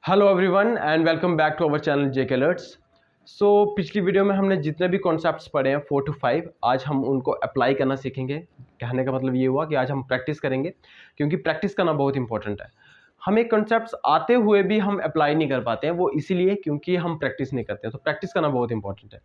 Hello everyone and welcome back to our channel JK alerts. So पिछली video में हमने जितने भी कॉन्सेप्ट्स पढ़े हैं 4 to 5, आज हम उनको अप्लाई करना सीखेंगे। कहने का मतलब ये हुआ कि आज हम प्रैक्टिस करेंगे, क्योंकि प्रैक्टिस करना बहुत इंपॉर्टेंट है। हमें कॉन्सेप्ट्स आते हुए भी हम अप्लाई नहीं कर पाते हैं, वो इसीलिए क्योंकि हम प्रैक्टिस नहीं करते हैं। तो प्रैक्टिस करना बहुत इंपॉर्टेंट है,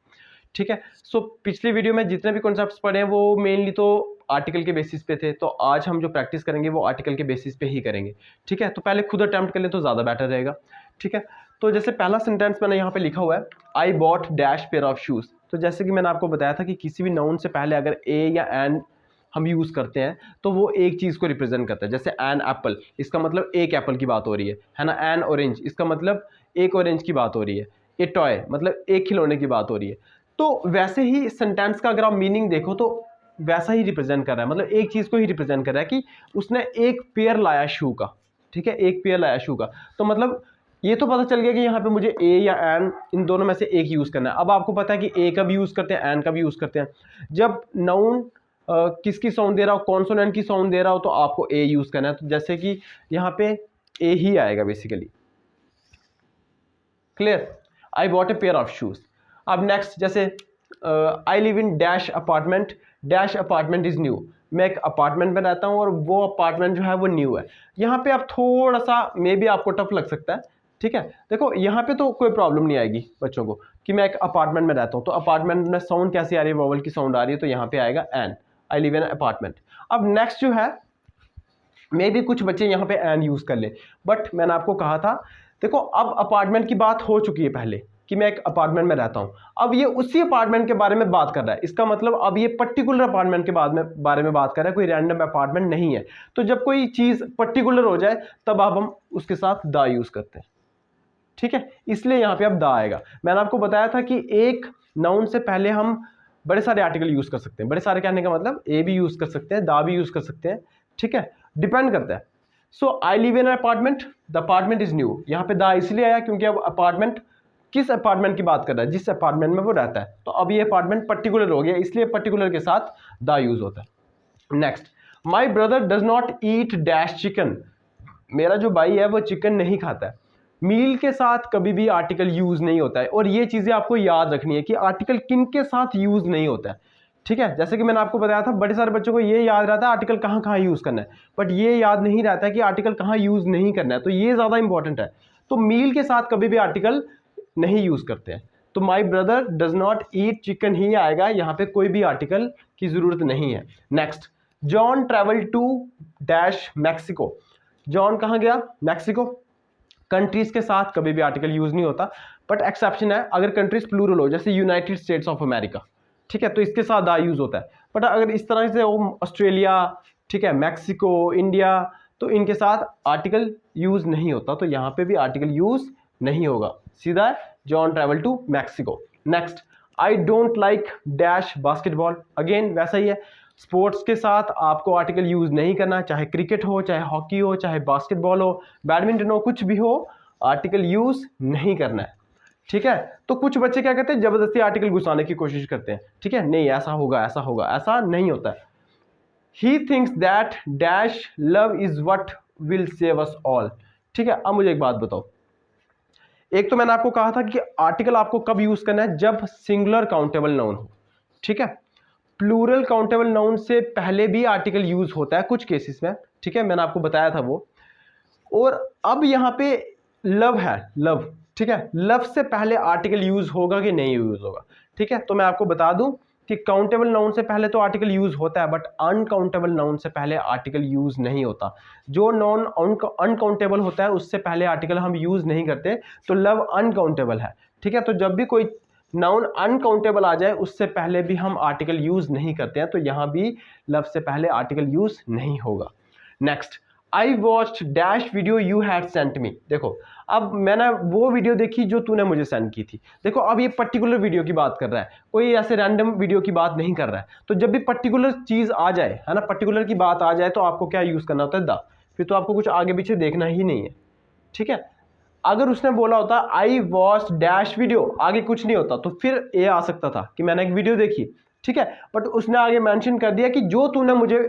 ठीक है। सो पिछली वीडियो में जितने भी कॉन्सेप्ट्स पढ़े हैं वो मेनली तो आर्टिकल के बेसिस पे थे, तो आज हम जो प्रैक्टिस करेंगे वो आर्टिकल के बेसिस पे ही करेंगे, ठीक है। तो पहले खुद अटैम्प्ट कर लें तो ज़्यादा बेटर रहेगा, ठीक है। तो जैसे पहला सेंटेंस मैंने यहाँ पे लिखा हुआ है, I bought dash pair of shoes. तो जैसे कि मैंने आपको बताया था कि किसी भी नाउन से पहले अगर ए या एन हम यूज़ करते हैं तो वो एक चीज़ को रिप्रेजेंट करता है। जैसे एन एप्पल, इसका मतलब एक एप्पल की बात हो रही है ना। एन ऑरेंज, इसका मतलब एक ऑरेंज की बात हो रही है। ए टॉय, मतलब एक खिलौने की बात हो रही है। तो वैसे ही सेंटेंस का अगर आप मीनिंग देखो तो वैसा ही रिप्रेजेंट कर रहा है, मतलब एक चीज़ को ही रिप्रेजेंट कर रहा है कि उसने एक पेयर लाया शू का, ठीक है, एक पेयर लाया शू का। तो मतलब ये तो पता चल गया कि यहाँ पे मुझे ए या एन इन दोनों में से एक यूज़ करना है। अब आपको पता है कि ए का भी यूज़ करते हैं, एन का भी यूज़ करते हैं। जब नाउन किसकी साउंड दे रहा हो, कॉन्सोनेंट की साउंड दे रहा हो, तो आपको ए यूज़ करना है। तो जैसे कि यहाँ पे ए ही आएगा basically. Clear? I bought a pair of shoes. अब नेक्स्ट, जैसे आई live in dash apartment, dash apartment is new. मैं एक अपार्टमेंट में रहता हूँ और वो अपार्टमेंट जो है वो न्यू है। यहाँ पे आप थोड़ा सा मे बी आपको टफ लग सकता है, ठीक है। देखो यहाँ पे तो कोई प्रॉब्लम नहीं आएगी बच्चों को कि मैं एक अपार्टमेंट में रहता हूँ। तो अपार्टमेंट में साउंड कैसी आ रही है, वोवल की साउंड आ रही है, तो यहाँ पे आएगा an. I live in apartment. अब नेक्स्ट जो है, मे भी कुछ बच्चे यहाँ पे एन यूज़ कर ले, बट मैंने आपको कहा था देखो अब अपार्टमेंट की बात हो चुकी है पहले कि मैं एक अपार्टमेंट में रहता हूँ। अब ये उसी अपार्टमेंट के बारे में बात कर रहा है, इसका मतलब अब ये पर्टिकुलर अपार्टमेंट के बारे में बात कर रहा है, कोई रैंडम अपार्टमेंट नहीं है। तो जब कोई चीज़ पर्टिकुलर हो जाए तब अब हम उसके साथ द यूज़ करते हैं, ठीक है। इसलिए यहाँ पे अब द आएगा। मैंने आपको बताया था कि एक नाउन से पहले हम बड़े सारे आर्टिकल यूज़ कर सकते हैं। बड़े सारे कहने का मतलब ए भी यूज़ कर सकते हैं, द भी यूज़ कर सकते हैं, ठीक है, डिपेंड करता है। So I live in apartment, the apartment is new. यहाँ पे द इसलिए आया क्योंकि अब अपार्टमेंट किस अपार्टमेंट की बात कर रहा है, जिस अपार्टमेंट में वो रहता है। तो अब ये अपार्टमेंट पर्टिकुलर हो गया, इसलिए पर्टिकुलर के साथ द यूज होता है। Next, my brother does not eat dash chicken. मेरा जो भाई है वो चिकन नहीं खाता है। मील के साथ कभी भी आर्टिकल यूज नहीं होता है, और ये चीजें आपको याद रखनी है कि आर्टिकल किन के साथ यूज नहीं होता है, ठीक है। जैसे कि मैंने आपको बताया था, बड़े सारे बच्चों को ये याद रहता है आर्टिकल कहाँ कहाँ यूज करना है, बट ये याद नहीं रहता है कि आर्टिकल कहाँ यूज नहीं करना है। तो ये ज्यादा इंपॉर्टेंट है। तो मील के साथ कभी भी आर्टिकल नहीं यूज करते हैं। तो my brother does not eat chicken ही आएगा, यहाँ पे कोई भी आर्टिकल की जरूरत नहीं है। Next, John travel to dash Mexico. John कहाँ गया, मैक्सिको। कंट्रीज के साथ कभी भी आर्टिकल यूज नहीं होता, बट एक्सेप्शन है अगर कंट्रीज प्लूरल हो, जैसे यूनाइटेड स्टेट्स ऑफ अमेरिका, ठीक है, तो इसके साथ दा यूज होता है। बट अगर इस तरह से हो ऑस्ट्रेलिया, ठीक है, मैक्सिको, इंडिया, तो इनके साथ आर्टिकल यूज नहीं होता, तो यहाँ पे भी आर्टिकल यूज नहीं होगा, सीधा है John travel to Mexico. Next, I don't like dash basketball. Again वैसा ही है, स्पोर्ट्स के साथ आपको आर्टिकल यूज नहीं करना, चाहे क्रिकेट हो, चाहे हॉकी हो, चाहे बास्केटबॉल हो, बैडमिंटन हो, कुछ भी हो, आर्टिकल यूज नहीं करना है, ठीक है। तो कुछ बच्चे क्या करते हैं, जबरदस्ती आर्टिकल घुसाने की कोशिश करते हैं, ठीक है, नहीं ऐसा होगा ऐसा होगा, ऐसा नहीं होता है। He thinks that dash love is what will save us all, ठीक है। अब मुझे एक बात बताओ, एक तो मैंने आपको कहा था कि आर्टिकल आपको कब यूज करना है, जब सिंगुलर काउंटेबल नाउन हो, ठीक है। प्लूरल काउंटेबल नाउन से पहले भी आर्टिकल यूज होता है कुछ केसेस में, ठीक है, मैंने आपको बताया था वो। और अब यहाँ पे लव है, लव, ठीक है, लव से पहले आर्टिकल यूज होगा कि नहीं यूज होगा, ठीक है। तो मैं आपको बता दूं कि काउंटेबल नाउन से पहले तो आर्टिकल यूज होता है, बट अनकाउंटेबल नाउन से पहले आर्टिकल यूज नहीं होता। जो नॉन अनकाउंटेबल होता है उससे पहले आर्टिकल हम यूज नहीं करते। तो लव अनकाउंटेबल है, ठीक है। तो जब भी कोई नाउन अनकाउंटेबल आ जाए उससे पहले भी हम आर्टिकल यूज नहीं करते हैं, तो यहां भी लव से पहले आर्टिकल यूज नहीं होगा। Next, I watched dash video you had sent me. देखो अब मैंने वो वीडियो देखी जो तूने मुझे सेंड की थी। देखो अब ये पर्टिकुलर वीडियो की बात कर रहा है, कोई ऐसे रैंडम वीडियो की बात नहीं कर रहा है। तो जब भी पर्टिकुलर चीज आ जाए, है ना, पर्टिकुलर की बात आ जाए, तो आपको क्या यूज करना होता है, द। फिर तो आपको कुछ आगे पीछे देखना ही नहीं है, ठीक है। अगर उसने बोला होता आई वॉच डैश वीडियो, आगे कुछ नहीं होता, तो फिर ये आ सकता था कि मैंने एक वीडियो देखी, ठीक है। बट उसने आगे मेंशन कर दिया कि जो तूने मुझे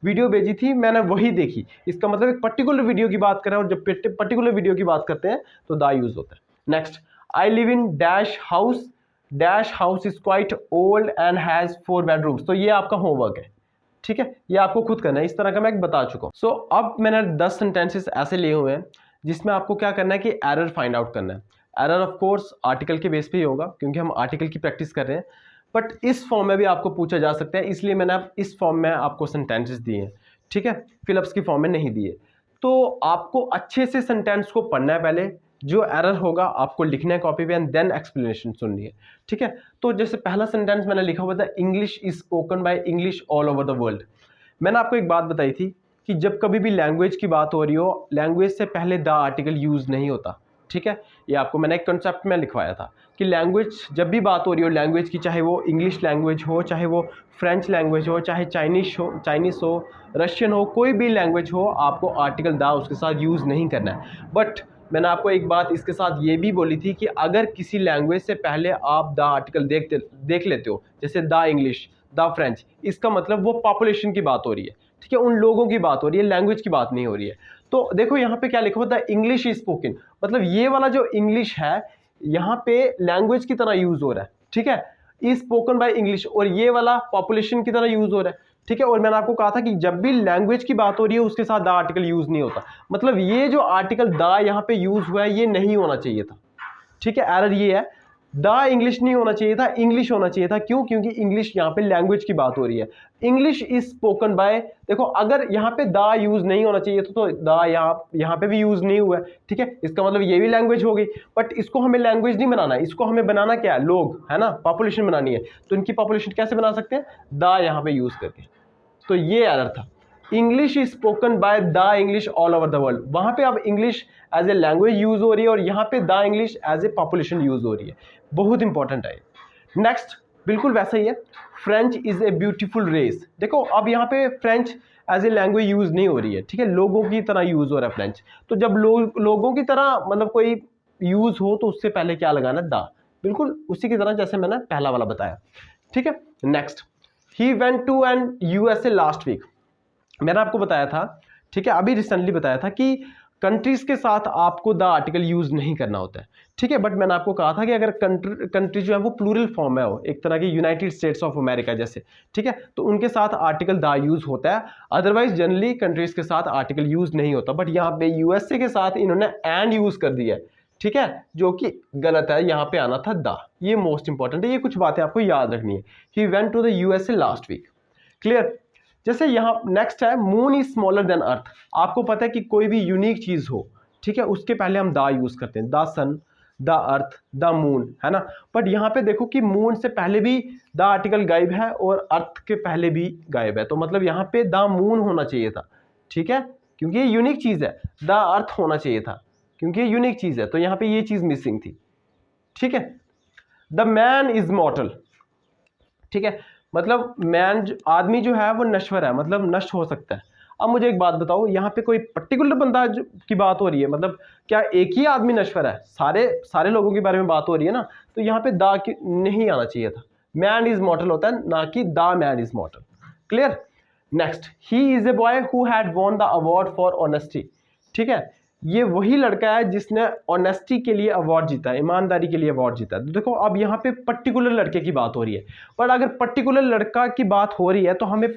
वीडियो भेजी थी, मैंने वही देखी। इसका मतलब एक पर्टिकुलर वीडियो की बात करें, और जब पर्टिकुलर वीडियो की बात करते हैं तो द यूज होता है। Next, I live in dash house is quite old and has 4 bedrooms. तो ये आपका होमवर्क है, ठीक है, ये आपको खुद करना है। इस तरह का मैं बता चुका हूँ। सो अब मैंने 10 सेंटेंसेस ऐसे लिए हुए हैं जिसमें आपको क्या करना है कि एरर फाइंड आउट करना है। एरर ऑफ कोर्स आर्टिकल के बेस पे ही होगा, क्योंकि हम आर्टिकल की प्रैक्टिस कर रहे हैं, बट इस फॉर्म में भी आपको पूछा जा सकता है, इसलिए मैंने अब इस फॉर्म में आपको सेंटेंसेस दिए हैं, ठीक है, फिलअप्स की फॉर्म में नहीं दिए। तो आपको अच्छे से सेंटेंस को पढ़ना है, पहले जो एरर होगा आपको लिखना है कॉपी पे, एंड देन एक्सप्लेनेशन सुननी है, ठीक है। तो जैसे पहला सेंटेंस मैंने लिखा हुआ था, English is spoken by English all over the world. मैंने आपको एक बात बताई थी कि जब कभी भी लैंग्वेज की बात हो रही हो, लैंग्वेज से पहले द आर्टिकल यूज नहीं होता, ठीक है। ये आपको मैंने एक कंसेप्ट में लिखवाया था कि लैंग्वेज जब भी बात हो रही हो लैंग्वेज की, चाहे वो इंग्लिश लैंग्वेज हो, चाहे वो फ्रेंच लैंग्वेज हो, चाहे चाइनीस हो, रशियन हो, कोई भी लैंग्वेज हो, आपको आर्टिकल द उसके साथ यूज़ नहीं करना है। बट मैंने आपको एक बात इसके साथ ये भी बोली थी कि अगर किसी लैंग्वेज से पहले आप द आर्टिकल देख लेते हो, जैसे द इंग्लिश, द फ्रेंच, इसका मतलब वो पॉपुलेशन की बात हो रही है, ठीक है, उन लोगों की बात हो रही है, लैंग्वेज की बात नहीं हो रही है। तो देखो यहाँ पे क्या लिखा हुआ था, इंग्लिश इज स्पोकन, मतलब ये वाला जो इंग्लिश है यहाँ पे लैंग्वेज की तरह यूज हो रहा है, ठीक है, इज स्पोकन बाय इंग्लिश, और ये वाला पॉपुलेशन की तरह यूज हो रहा है, ठीक है। और मैंने आपको कहा था कि जब भी लैंग्वेज की बात हो रही है उसके साथ द आर्टिकल यूज नहीं होता, मतलब ये जो आर्टिकल द यहाँ पे यूज हुआ है ये नहीं होना चाहिए था, ठीक है। एरर ये है, द इंग्लिश नहीं होना चाहिए था, इंग्लिश होना चाहिए था। क्यों? क्योंकि इंग्लिश यहाँ पे लैंग्वेज की बात हो रही है। इंग्लिश इज स्पोकन बाय, देखो अगर यहाँ पे द यूज नहीं होना चाहिए तो द यहाँ पे भी यूज नहीं हुआ है, ठीक है, इसका मतलब ये भी लैंग्वेज हो गई। बट इसको हमें लैंग्वेज नहीं बनाना, इसको हमें बनाना क्या है, लोग, है ना, पॉपुलेशन बनानी है। तो इनकी पॉपुलेशन कैसे बना सकते हैं, द यहाँ पे यूज करके। तो ये एरर था, English is spoken by the English all over the world. वहां पे अब English as a language use हो रही है और यहाँ पे the English as a population use हो रही है, बहुत इंपॉर्टेंट है। नेक्स्ट बिल्कुल वैसा ही है, French is a beautiful race. देखो अब यहाँ पे French as a language use नहीं हो रही है, ठीक है, लोगों की तरह यूज हो रहा है फ्रेंच। तो जब लोगों की तरह मतलब कोई यूज हो तो उससे पहले क्या लगाना, द, बिल्कुल उसी की तरह जैसे मैंने पहला वाला बताया, ठीक है। Next, he went to an USA last week. मैंने आपको बताया था, ठीक है, अभी रिसेंटली बताया था कि कंट्रीज के साथ आपको द आर्टिकल यूज नहीं करना होता है, ठीक है। बट मैंने आपको कहा था कि अगर कंट्री जो है वो प्लूरल फॉर्म है, हो एक तरह की यूनाइटेड स्टेट्स ऑफ अमेरिका जैसे, ठीक है, तो उनके साथ आर्टिकल द यूज होता है, अदरवाइज जनरली कंट्रीज के साथ आर्टिकल यूज नहीं होता। बट यहाँ पे यूएसए के साथ इन्होंने एंड यूज कर दिया है, ठीक है, जो कि गलत है, यहाँ पे आना था द। ये मोस्ट इंपॉर्टेंट है, ये कुछ बातें आपको याद रखनी है। He went to the USA last week, clear. जैसे यहाँ नेक्स्ट है, moon is smaller than earth. आपको पता है कि कोई भी यूनिक चीज हो, ठीक है, उसके पहले हम द यूज करते हैं, the sun, the earth, the moon, है ना। बट यहाँ पे देखो कि मून से पहले भी द आर्टिकल गायब है और अर्थ के पहले भी गायब है, तो मतलब यहाँ पे द मून होना चाहिए था, ठीक है, क्योंकि ये यूनिक चीज है। द अर्थ होना चाहिए था क्योंकि ये यूनिक चीज है, तो यहाँ पे ये चीज मिसिंग थी, ठीक है। द मैन इज मॉर्टल, ठीक है, मतलब मैन आदमी जो है वो नश्वर है, मतलब नष्ट हो सकता है। अब मुझे एक बात बताओ, यहाँ पे कोई पर्टिकुलर बंदा की बात हो रही है, मतलब क्या एक ही आदमी नश्वर है, सारे लोगों के बारे में बात हो रही है ना, तो यहाँ पे द नहीं आना चाहिए था, मैन इज मॉर्टल होता है, ना कि the man is मॉर्टल, clear. Next, he is a boy who had won the award for honesty, ठीक है, ये वही लड़का है जिसने ऑनेस्टी के लिए अवार्ड जीता है, ईमानदारी के लिए अवार्ड जीता है। तो देखो अब यहाँ पे पर्टिकुलर लड़के की बात हो रही है, पर अगर पर्टिकुलर लड़का की बात हो रही है तो हमें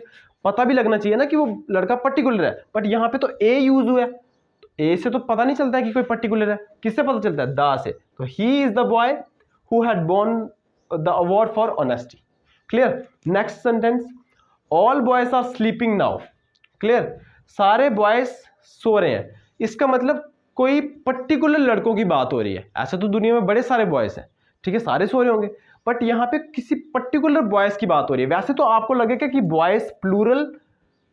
पता भी लगना चाहिए ना कि वो लड़का पर्टिकुलर है। बट यहाँ पे तो ए यूज हुआ है, तो ए से तो पता नहीं चलता है कि कोई पर्टिकुलर है, किससे पता चलता है, द से। तो he is the boy who had won the award for honesty, clear. Next sentence, all boys are sleeping now, clear, सारे बॉयज सो रहे हैं। इसका मतलब कोई पर्टिकुलर लड़कों की बात हो रही है, ऐसा तो दुनिया में बड़े सारे बॉयज हैं, ठीक है, सारे सो रहे होंगे, बट यहाँ पे किसी पर्टिकुलर बॉयज की बात हो रही है। वैसे तो आपको लगेगा कि बॉयज प्लूरल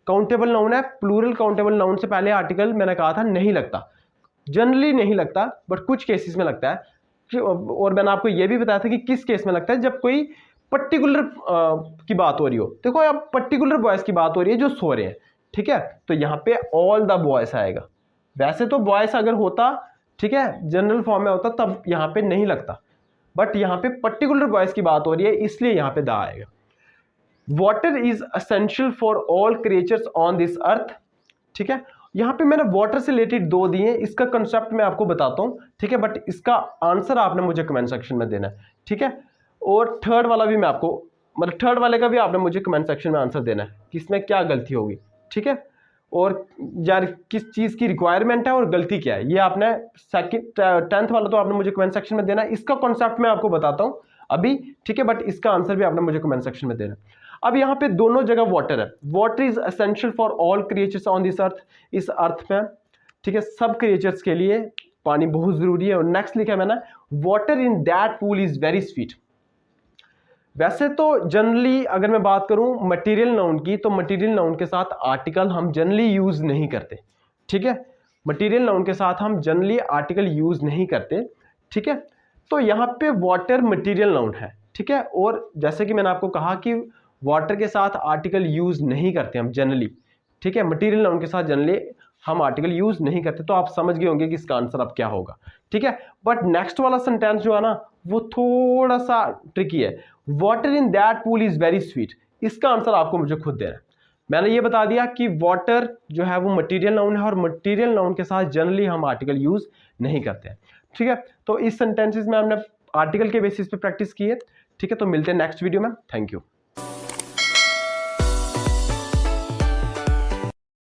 काउंटेबल नाउन है, प्लूरल काउंटेबल नाउन से पहले आर्टिकल मैंने कहा था नहीं लगता, जनरली नहीं लगता, बट कुछ केसेस में लगता है। और मैंने आपको यह भी बताया था कि किस केस में लगता है, जब कोई पर्टिकुलर की बात हो रही हो। देखो अब पर्टिकुलर बॉयज की बात हो रही है जो सो रहे हैं, ठीक है, तो यहाँ पे ऑल द बॉयज आएगा। वैसे तो बॉयज अगर होता, ठीक है, जनरल फॉर्म में होता तब यहाँ पे नहीं लगता, बट यहाँ पे पर्टिकुलर बॉयज की बात हो रही है इसलिए यहाँ पे द आएगा। Water is essential for all creatures on this earth. ठीक है, यहां पे मैंने वाटर से रिलेटेड 2 दिए, इसका कंसेप्ट मैं आपको बताता हूं, ठीक है, बट इसका आंसर आपने मुझे कमेंट सेक्शन में देना है। ठीक है, और थर्ड वाला भी मैं आपको, मतलब थर्ड वाले का भी आपने मुझे कमेंट सेक्शन में आंसर देना है कि इसमें क्या गलती होगी। ठीक है, और यार किस चीज़ की रिक्वायरमेंट है और गलती क्या है, ये आपने सेकंड 10th वाला तो आपने मुझे कमेंट सेक्शन में देना है। इसका कॉन्सेप्ट मैं आपको बताता हूँ अभी, ठीक है, बट इसका आंसर भी आपने मुझे कमेंट सेक्शन में देना है। अब यहाँ पे दोनों जगह वाटर है, water is essential for all creatures on this earth, इस अर्थ में, ठीक है, सब क्रिएचर्स के लिए पानी बहुत जरूरी है। और नेक्स्ट लिखा है मैंने, water in that pool is very sweet. वैसे तो जनरली अगर मैं बात करूं मटेरियल नाउन की, तो मटेरियल नाउन के साथ आर्टिकल हम जनरली यूज नहीं करते। ठीक है, मटेरियल नाउन के साथ हम जनरली आर्टिकल यूज नहीं करते। ठीक है, तो यहाँ पे वाटर मटेरियल नाउन है। ठीक है, और जैसे कि मैंने आपको कहा कि वाटर के साथ आर्टिकल यूज नहीं करते हम जनरली। ठीक है, मटेरियल नाउन के साथ जनरली हम आर्टिकल यूज नहीं करते, तो आप समझ गए होंगे कि इसका आंसर अब क्या होगा। ठीक है, बट नेक्स्ट वाला सेंटेंस जो है ना वो थोड़ा सा ट्रिकी है, water in that pool is very sweet. इसका आंसर आपको मुझे खुद देना है। मैंने ये बता दिया कि वाटर जो है वो मटेरियल नाउन है और मटेरियल नाउन के साथ जनरली हम आर्टिकल यूज नहीं करते हैं। ठीक है, तो इस सेंटेंसेस में हमने आर्टिकल के बेसिस पे प्रैक्टिस की है। ठीक है, तो मिलते हैं नेक्स्ट वीडियो में। Thank you.